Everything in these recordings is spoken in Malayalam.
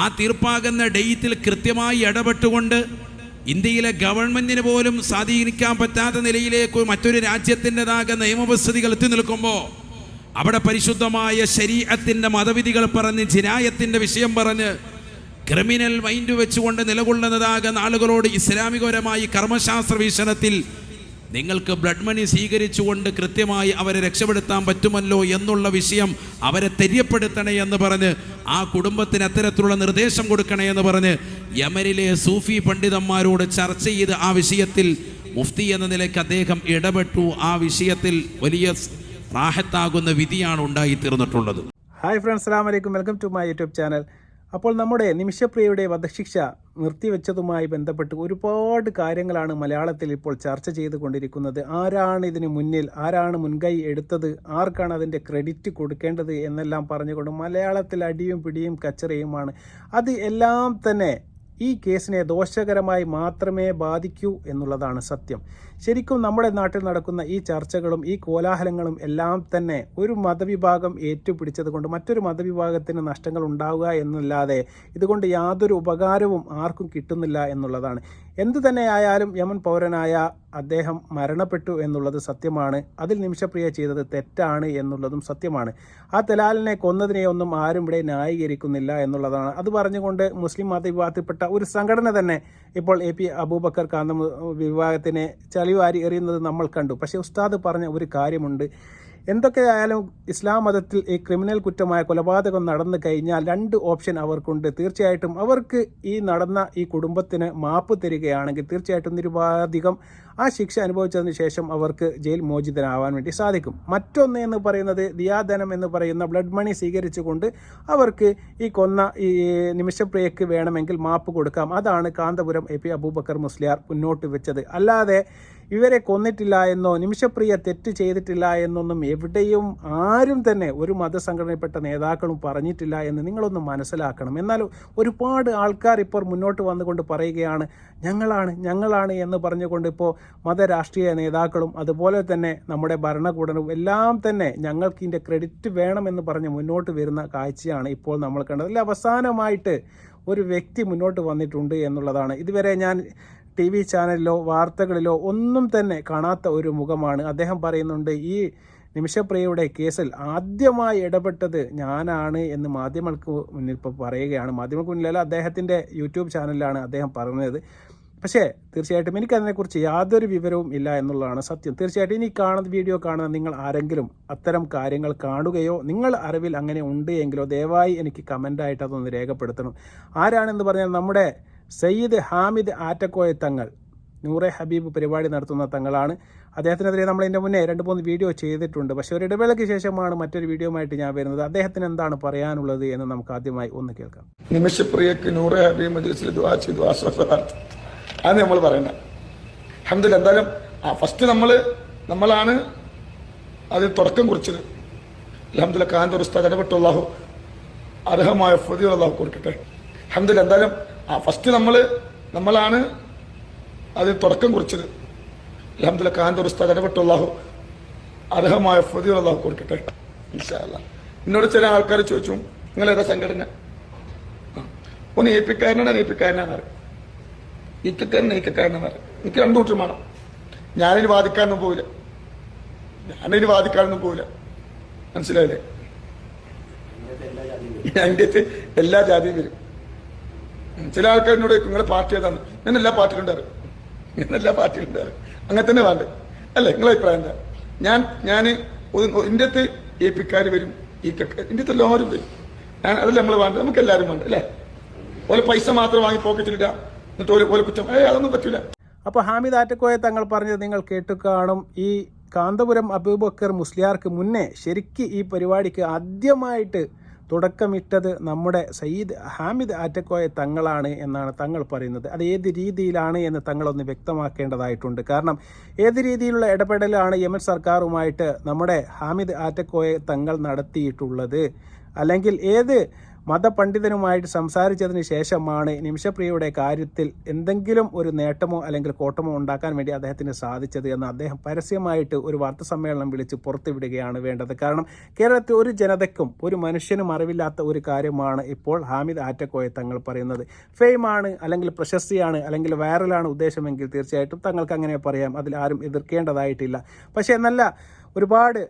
ആ തീർപ്പാകുന്ന ഡേറ്റിൽ കൃത്യമായി ഇടപെട്ടുകൊണ്ട് ഇന്ത്യയിലെ ഗവൺമെന്റിന് പോലും സ്വാധീനിക്കാൻ പറ്റാത്ത നിലയിലേക്ക് മറ്റൊരു രാജ്യത്തിൻ്റെതാകുന്ന നിയമവ്യവസ്ഥകൾ എത്തി നിൽക്കുമ്പോൾ അവിടെ പരിശുദ്ധമായ ശരീഅത്തിന്റെ മതവിധികൾ പറഞ്ഞ് ജിനായത്തിന്റെ വിഷയം പറഞ്ഞ് ക്രിമിനൽ മൈൻഡ് വെച്ചുകൊണ്ട് നിലകൊള്ളുന്നതാകുന്ന ആളുകളോട് ഇസ്ലാമികപരമായി കർമ്മശാസ്ത്ര വീക്ഷണത്തിൽ നിങ്ങൾക്ക് ബ്ലഡ് മണി സ്വീകരിച്ചുകൊണ്ട് കൃത്യമായി അവരെ രക്ഷപ്പെടുത്താൻ പറ്റുമല്ലോ എന്നുള്ള വിഷയം അവരെ തെര്യപ്പെടുത്തണേ എന്ന് പറഞ്ഞ് ആ കുടുംബത്തിന് അത്തരത്തിലുള്ള നിർദ്ദേശം കൊടുക്കണേ എന്ന് പറഞ്ഞ് യമനിലെ സൂഫി പണ്ഡിതന്മാരോട് ചർച്ച ചെയ്ത് ആ വിഷയത്തിൽ മുഫ്തി എന്ന നിലയ്ക്ക് അദ്ദേഹം ഇടപെട്ടു. ആ വിഷയത്തിൽ വലിയ റാഹത്താകുന്ന വിധിയാണ് ഉണ്ടായിത്തീർന്നിട്ടുള്ളത്. ഹായ് ഫ്രണ്ട്സ്, അസ്സലാമു അലൈക്കും. Welcome to my YouTube channel. അപ്പോൾ നമ്മുടെ നിമിഷപ്രിയയുടെ വധശിക്ഷ നിർത്തിവെച്ചതുമായി ബന്ധപ്പെട്ട് ഒരുപാട് കാര്യങ്ങളാണ് മലയാളത്തിൽ ഇപ്പോൾ ചർച്ച ചെയ്തുകൊണ്ടിരിക്കുന്നത്. ആരാണ് ഇതിന് മുന്നിൽ, ആരാണ് മുൻകൈ എടുത്തത്, ആർക്കാണ് അതിൻ്റെ ക്രെഡിറ്റ് കൊടുക്കേണ്ടത് എന്നെല്ലാം പറഞ്ഞുകൊണ്ട് മലയാളത്തിൽ അടിയും പിടിയും കച്ചറയുമാണ്. അത് എല്ലാം തന്നെ ഈ കേസിനെ ദോഷകരമായി മാത്രമേ ബാധിക്കൂ എന്നുള്ളതാണ് സത്യം. ശരിക്കും നമ്മുടെ നാട്ടിൽ നടക്കുന്ന ഈ ചർച്ചകളും ഈ കോലാഹലങ്ങളും എല്ലാം തന്നെ ഒരു മതവിഭാഗം ഏറ്റുപിടിച്ചത് കൊണ്ട് മറ്റൊരു മതവിഭാഗത്തിന് നഷ്ടങ്ങൾ ഉണ്ടാവുക എന്നല്ലാതെ ഇതുകൊണ്ട് യാതൊരു ഉപകാരവും ആർക്കും കിട്ടുന്നില്ല എന്നുള്ളതാണ്. എന്തു തന്നെയായാലും യമൻ പൗരനായ അദ്ദേഹം മരണപ്പെട്ടു എന്നുള്ളത് സത്യമാണ്. അതിൽ നിമിഷപ്രിയ ചെയ്തത് തെറ്റാണ് എന്നുള്ളതും സത്യമാണ്. ആ തെലാലിനെ കൊന്നതിനെയൊന്നും ആരും ഇവിടെ ന്യായീകരിക്കുന്നില്ല എന്നുള്ളതാണ്. അത് പറഞ്ഞുകൊണ്ട് മുസ്ലിം മതവിഭാഗത്തിൽപ്പെട്ട ഒരു സംഘടന തന്നെ ഇപ്പോൾ AP അബൂബക്കർ കാന്തം വിഭാഗത്തിനെ ചളിവാരി എറിയുന്നത് നമ്മൾ കണ്ടു. പക്ഷേ ഉസ്താദ് പറഞ്ഞ ഒരു കാര്യമുണ്ട്. എന്തൊക്കെയായാലും ഇസ്ലാം മതത്തിൽ ഈ ക്രിമിനൽ കുറ്റമായ കൊലപാതകം നടന്നു കഴിഞ്ഞാൽ 2 ഓപ്ഷൻ അവർക്കുണ്ട്. തീർച്ചയായിട്ടും അവർക്ക് ഈ നടന്ന ഈ കുടുംബത്തിന് മാപ്പ് തരികയാണെങ്കിൽ തീർച്ചയായിട്ടും നിരുപാധികം ആ ശിക്ഷ അനുഭവിച്ചതിന് ശേഷം അവർക്ക് ജയിൽ മോചിതനാവാൻ വേണ്ടി സാധിക്കും. മറ്റൊന്ന് എന്ന് പറയുന്നത് ദിയാധനം എന്ന് പറയുന്ന ബ്ലഡ് മണി സ്വീകരിച്ചുകൊണ്ട് അവർക്ക് ഈ കൊന്ന ഈ നിമിഷപ്രിയക്ക് വേണമെങ്കിൽ മാപ്പ് കൊടുക്കാം. അതാണ് കാന്തപുരം AP അബൂബക്കർ മുസ്ലിയാർ മുന്നോട്ട് വെച്ചത്. അല്ലാതെ ഇവരെ കൊന്നിട്ടില്ല എന്നോ നിമിഷപ്രിയ തെറ്റ് ചെയ്തിട്ടില്ല എന്നൊന്നും എവിടെയും ആരും തന്നെ ഒരു മതസംഘടനയിൽപ്പെട്ട നേതാക്കളും പറഞ്ഞിട്ടില്ല എന്ന് നിങ്ങളൊന്ന് മനസ്സിലാക്കണം. എന്നാൽ ഒരുപാട് ആൾക്കാർ ഇപ്പോൾ മുന്നോട്ട് വന്നുകൊണ്ട് പറയുകയാണ് ഞങ്ങളാണ് എന്ന് പറഞ്ഞുകൊണ്ട് ഇപ്പോൾ മതരാഷ്ട്രീയ നേതാക്കളും അതുപോലെ തന്നെ നമ്മുടെ ഭരണകൂടവും എല്ലാം തന്നെ ഞങ്ങൾക്ക് ഇതിൻ്റെ ക്രെഡിറ്റ് വേണമെന്ന് പറഞ്ഞ് മുന്നോട്ട് വരുന്ന കാഴ്ചയാണ് ഇപ്പോൾ നമ്മൾ കണ്ടത്. അതിൽ അവസാനമായിട്ട് ഒരു വ്യക്തി മുന്നോട്ട് വന്നിട്ടുണ്ട് എന്നുള്ളതാണ്. ഇതുവരെ ഞാൻ TV ചാനലിലോ വാർത്തകളിലോ ഒന്നും തന്നെ കാണാത്ത ഒരു മുഖമാണ്. അദ്ദേഹം പറയുന്നുണ്ട് ഈ നിമിഷപ്രിയയുടെ കേസിൽ ആദ്യമായി ഇടപെട്ടത് ഞാനാണ് എന്ന് മാധ്യമങ്ങൾക്ക് മുന്നിൽ ഇപ്പോൾ പറയുകയാണ്. മാധ്യമങ്ങൾക്ക് മുന്നിലല്ല, അദ്ദേഹത്തിൻ്റെ യൂട്യൂബ് ചാനലിലാണ് അദ്ദേഹം പറഞ്ഞത്. പക്ഷേ തീർച്ചയായിട്ടും എനിക്കതിനെക്കുറിച്ച് യാതൊരു വിവരവും ഇല്ല എന്നുള്ളതാണ് സത്യം. തീർച്ചയായിട്ടും ഇനി വീഡിയോ കാണുന്ന നിങ്ങൾ ആരെങ്കിലും അത്തരം കാര്യങ്ങൾ കാണുകയോ നിങ്ങൾ അറിവിൽ അങ്ങനെ ഉണ്ട് എങ്കിലോ ദയവായി എനിക്ക് കമൻ്റായിട്ട് അതൊന്ന് രേഖപ്പെടുത്തണം. ആരാണെന്ന് പറഞ്ഞാൽ നമ്മുടെ സയ്യിദ് ഹാമിദ് ആറ്റക്കോയ തങ്ങൾ, നൂറെ ഹബീബ് പരിപാടി നടത്തുന്ന തങ്ങളാണ്. അദ്ദേഹത്തിനെതിരെ നമ്മൾ ഇതിൻ്റെ മുന്നേ 2-3 വീഡിയോ ചെയ്തിട്ടുണ്ട്. പക്ഷേ ഒരു ഇടവേളയ്ക്ക് ശേഷമാണ് മറ്റൊരു വീഡിയോയുമായിട്ട് ഞാൻ വരുന്നത്. അദ്ദേഹത്തിന് എന്താണ് പറയാനുള്ളത് എന്ന് നമുക്ക് ആദ്യമായി ഒന്ന് കേൾക്കാം. നിമിഷപ്രിയക്ക് നൂറെ ഹബീബ് മജ്ലിസിൽ ദുആ ചെയ്തു ആശ്വാസവാർത്ത അത് നമ്മൾ പറയണ്ട. അൽഹംദുലില്ലാഹ് എന്തായാലും ഫസ്റ്റ് നമ്മളാണ് അതിന് തുടക്കം കുറിച്ചത്. അൽഹംദുലില്ലാഹ് കാന്തൂർ ഉസ്താദ് ഇടപെട്ടു. അല്ലാഹു അർഹമായ ഫദിൽ അല്ലാഹു കൊടുക്കട്ടെ. അൽഹംദുലില്ലാഹ് എന്തായാലും ഫസ്റ്റ് നമ്മളാണ് അതിന് തുടക്കം കുറിച്ചത്. അൽഹംദുലില്ലാഹ് കാന്തൂർ ഉസ്താദ് ഇടപെട്ടു. അല്ലാഹു അർഹമായ ഫദിൽ അല്ലാഹു കൊടുക്കട്ടെ ഇൻഷാ അല്ലാഹ്. എന്നോട് ചില ആൾക്കാർ ചോദിച്ചു നിങ്ങളേതാ സംഘടന? ഒന്ന് AP-കാരനാണ് ഈക്കക്കാരനെന്ന് പറയും. എനിക്ക് 2 കൂട്ടരും വേണം. ഞാനിന് വാദിക്കാനൊന്നും പോവില്ല. മനസ്സിലായില്ലേ? അതിൻ്റെ എല്ലാ ജാതിയും വരും. ചില ആൾക്കാരിനോട് നിങ്ങളുടെ പാർട്ടി ഏതാണ്? ഞാൻ എല്ലാ പാർട്ടിയിലുണ്ടാറ്. അങ്ങനെ തന്നെ വേണ്ട അല്ലേ? നിങ്ങളെ അഭിപ്രായം എന്താ? ഞാൻ ഇതിൻ്റെ അകത്ത് AP-ക്കാർ വരും, ഈക്കക്കാർ, ഇതിൻ്റെ അകത്ത് എല്ലാവരും വരും. അതല്ല നമ്മൾ വേണ്ട, നമുക്ക് എല്ലാവരും വേണ്ട അല്ലേ? ഓരോ പൈസ മാത്രം വാങ്ങി പോക്കറ്റിലില്ല എന്നിട്ട് ഓരോ കുറ്റം, അതൊന്നും പറ്റില്ല. അപ്പോൾ ഹാമിദ് ആറ്റക്കോയ തങ്ങൾ പറഞ്ഞത് നിങ്ങൾ കേട്ടു കാണും. ഈ കാന്തപുരം അബൂബക്കർ മുസ്ലിയാർക്ക് മുന്നേ ശരിക്ക് ഈ പരിപാടിക്ക് ആദ്യമായിട്ട് തുടക്കമിട്ടത് നമ്മുടെ സയ്യിദ് ഹാമിദ് ആറ്റക്കോയ തങ്ങളാണ് എന്നാണ് തങ്ങൾ പറയുന്നത്. അത് ഏത് രീതിയിലാണ് എന്ന് തങ്ങളൊന്ന് വ്യക്തമാക്കേണ്ടതായിട്ടുണ്ട്. കാരണം ഏത് രീതിയിലുള്ള ഇടപെടലാണ് യമൻ സർക്കാരുമായിട്ട് നമ്മുടെ ഹാമിദ് ആറ്റക്കോയ തങ്ങൾ നടത്തിയിട്ടുള്ളത്, അല്ലെങ്കിൽ ഏത് മതപണ്ഡിതനുമായിട്ട് സംസാരിച്ചതിന് ശേഷമാണ് നിമിഷപ്രിയയുടെ കാര്യത്തിൽ എന്തെങ്കിലും ഒരു നേട്ടമോ അല്ലെങ്കിൽ കോട്ടമോ ഉണ്ടാക്കാൻ വേണ്ടി അദ്ദേഹത്തിന് സാധിച്ചത് എന്ന് അദ്ദേഹം പരസ്യമായിട്ട് ഒരു വാർത്താ സമ്മേളനം വിളിച്ച് പുറത്തുവിടുകയാണ് വേണ്ടത്. കാരണം കേരളത്തിൽ ഒരു ജനതയ്ക്കും ഒരു മനുഷ്യനും അറിവില്ലാത്ത ഒരു കാര്യമാണ് ഇപ്പോൾ ഹാമിദ് ആറ്റക്കോയ തങ്ങൾ പറയുന്നത്. ഫെയിമാണ് അല്ലെങ്കിൽ പ്രശസ്തിയാണ് അല്ലെങ്കിൽ വൈറലാണ് ഉദ്ദേശമെങ്കിൽ തീർച്ചയായിട്ടും തങ്ങൾക്ക് അങ്ങനെ പറയാം, അതിൽ ആരും എതിർക്കേണ്ടതായിട്ടില്ല. പക്ഷേ എന്നല്ല, ഒരുപാട്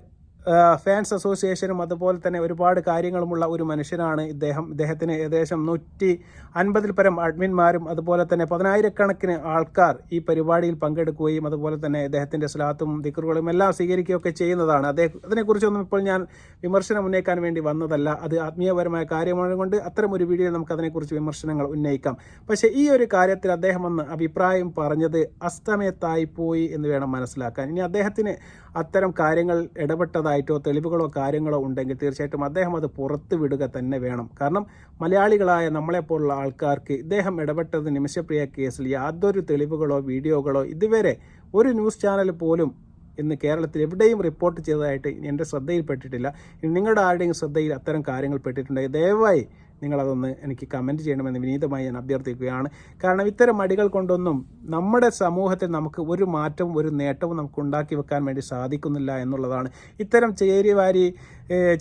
ഫാൻസ് അസോസിയേഷനും അതുപോലെ തന്നെ ഒരുപാട് കാര്യങ്ങളുമുള്ള ഒരു മനുഷ്യനാണ് ഇദ്ദേഹം. ഇദ്ദേഹത്തിന് ഏകദേശം 150-ൽ പരം അഡ്മിന്മാരും അതുപോലെ തന്നെ 10,000-കണക്കിന് ആൾക്കാർ ഈ പരിപാടിയിൽ പങ്കെടുക്കുകയും അതുപോലെ തന്നെ ഇദ്ദേഹത്തിൻ്റെ സ്വലാത്തും ദിക്റുകളും എല്ലാം സ്വീകരിക്കുകയൊക്കെ ചെയ്യുന്നതാണ്. അതിനെക്കുറിച്ചൊന്നും ഇപ്പോൾ ഞാൻ വിമർശനം ഉന്നയിക്കാൻ വേണ്ടി വന്നതല്ല. അത് ആത്മീയപരമായ കാര്യമാണ് കൊണ്ട് അത്തരം ഒരു വീഡിയോയിൽ നമുക്ക് അതിനെക്കുറിച്ച് വിമർശനങ്ങൾ ഉന്നയിക്കാം. പക്ഷേ ഈ ഒരു കാര്യത്തിൽ അദ്ദേഹം ഒന്ന് അഭിപ്രായം പറഞ്ഞത് അസ്തമയത്തായിപ്പോയി എന്ന് വേണം മനസ്സിലാക്കാൻ. ഇനി അദ്ദേഹത്തിന് അത്തരം കാര്യങ്ങൾ ഇടപെട്ടതായിട്ടോ തെളിവുകളോ കാര്യങ്ങളോ ഉണ്ടെങ്കിൽ തീർച്ചയായിട്ടും അദ്ദേഹം അത് പുറത്തു വിടുക തന്നെ വേണം. കാരണം മലയാളികളായ നമ്മളെപ്പോലുള്ള ആൾക്കാർക്ക് ഇദ്ദേഹം ഇടപെട്ടത് നിമിഷപ്രിയ കേസിൽ യാതൊരു തെളിവുകളോ വീഡിയോകളോ ഇതുവരെ ഒരു ന്യൂസ് ചാനൽ പോലും ഇന്ന് കേരളത്തിൽ എവിടെയും റിപ്പോർട്ട് ചെയ്തതായിട്ട് എൻ്റെ ശ്രദ്ധയിൽപ്പെട്ടിട്ടില്ല. നിങ്ങളുടെ ആരുടെയും ശ്രദ്ധയിൽ അത്തരം കാര്യങ്ങൾ പെട്ടിട്ടുണ്ടെങ്കിൽ ദയവായി നിങ്ങളതൊന്ന് എനിക്ക് കമൻറ്റ് ചെയ്യണമെന്ന് വിനീതമായി ഞാൻ അഭ്യർത്ഥിക്കുകയാണ്. കാരണം ഇത്തരം അടികൾ കൊണ്ടൊന്നും നമ്മുടെ സമൂഹത്തിൽ നമുക്ക് ഒരു മാറ്റവും ഒരു നേട്ടവും നമുക്ക് ഉണ്ടാക്കി വെക്കാൻ വേണ്ടി സാധിക്കുന്നില്ല എന്നുള്ളതാണ്. ഇത്തരം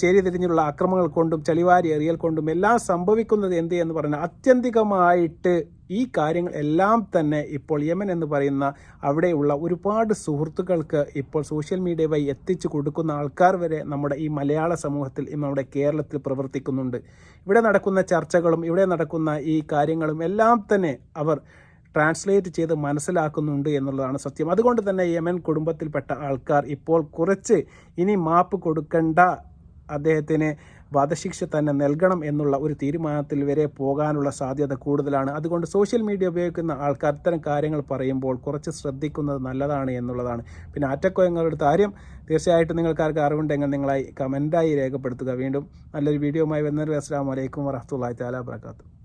ചേരി തിരിഞ്ഞുള്ള ആക്രമണങ്ങൾ കൊണ്ടും ചളിവാരി എറിയൽ കൊണ്ടും എല്ലാം സംഭവിക്കുന്നത് എന്ത് എന്ന് പറഞ്ഞാൽ ആത്യന്തികമായിട്ട് ഈ കാര്യങ്ങൾ എല്ലാം തന്നെ ഇപ്പോൾ യമൻ എന്ന് പറയുന്ന അവിടെയുള്ള ഒരുപാട് സുഹൃത്തുക്കൾക്ക് ഇപ്പോൾ സോഷ്യൽ മീഡിയ വഴി എത്തിച്ചു കൊടുക്കുന്ന ആൾക്കാർ വരെ നമ്മുടെ ഈ മലയാള സമൂഹത്തിൽ നമ്മുടെ കേരളത്തിൽ പ്രവർത്തിക്കുന്നുണ്ട്. ഇവിടെ നടക്കുന്ന ചർച്ചകളും ഇവിടെ നടക്കുന്ന ഈ കാര്യങ്ങളും എല്ലാം തന്നെ അവർ ട്രാൻസ്ലേറ്റ് ചെയ്ത് മനസ്സിലാക്കുന്നുണ്ട് എന്നുള്ളതാണ് സത്യം. അതുകൊണ്ട് തന്നെ യമൻ കുടുംബത്തിൽപ്പെട്ട ആൾക്കാർ ഇപ്പോൾ കുറച്ച് ഇനി മാപ്പ് കൊടുക്കേണ്ട, അദ്ദേഹത്തിന് വധശിക്ഷ തന്നെ നൽകണം എന്നുള്ള ഒരു തീരുമാനത്തിൽ വരെ പോകാനുള്ള സാധ്യത കൂടുതലാണ്. അതുകൊണ്ട് സോഷ്യൽ മീഡിയ ഉപയോഗിക്കുന്ന ആൾക്കാർ ഇത്തരം കാര്യങ്ങൾ പറയുമ്പോൾ കുറച്ച് ശ്രദ്ധിക്കുന്നത് നല്ലതാണ് എന്നുള്ളതാണ്. പിന്നെ ആറ്റക്കോയങ്ങളുടെ കാര്യം തീർച്ചയായിട്ടും നിങ്ങൾക്കാർക്ക് അറിവുണ്ടെങ്കിൽ നിങ്ങളായി കമൻറ്റായി രേഖപ്പെടുത്തുക. വീണ്ടും നല്ലൊരു വീഡിയോയുമായി വരുന്നവരെ അസ്സലാമു അലൈക്കും വറഹ്മത്തുള്ളാഹി തആല വബറകാതുഹു.